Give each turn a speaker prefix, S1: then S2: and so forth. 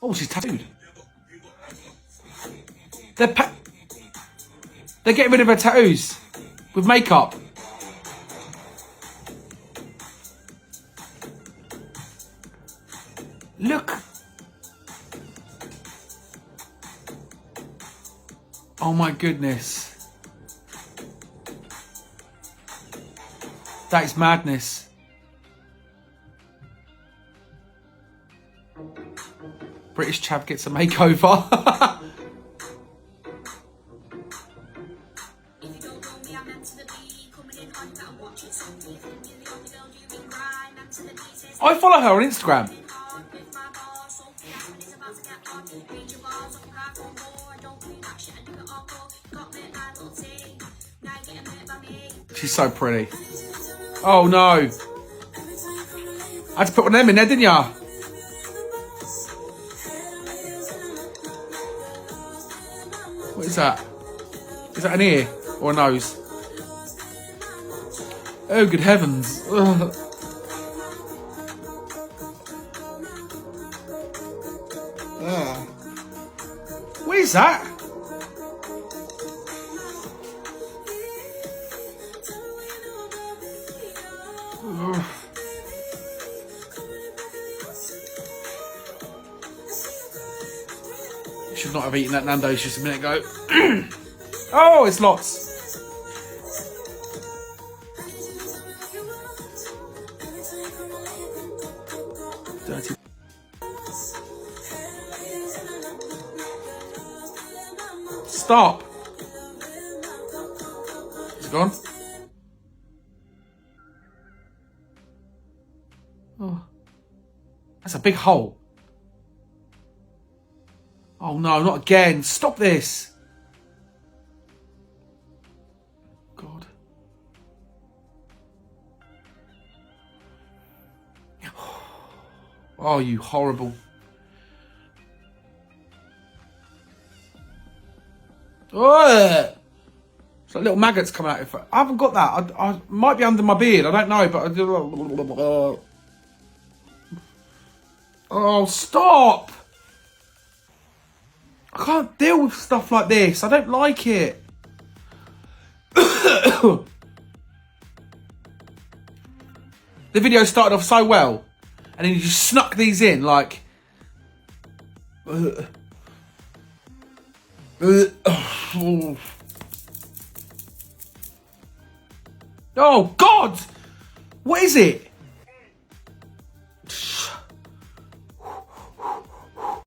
S1: Oh, she's tattooed. They're getting rid of her tattoos with makeup. Look. Oh my goodness. That is madness. British chap gets a makeover. I follow her on Instagram. She's so pretty. Oh no. I had to put one of them in there, didn't ya? What is that? Is that an ear or a nose? Oh, good heavens. Ugh. What is that? Ugh. Should not have eaten that Nando's just a minute ago. Oh, it's lots. Dirty. Stop. It's gone. Oh, that's a big hole. Oh no, not again. Stop this. God. Oh, you horrible. Oh, it's like little maggots coming out. I haven't got that. I might be under my beard. I don't know, but oh, stop. I can't deal with stuff like this. I don't like it. The video started off so well, and then you just snuck these in like. Oh God! What is it?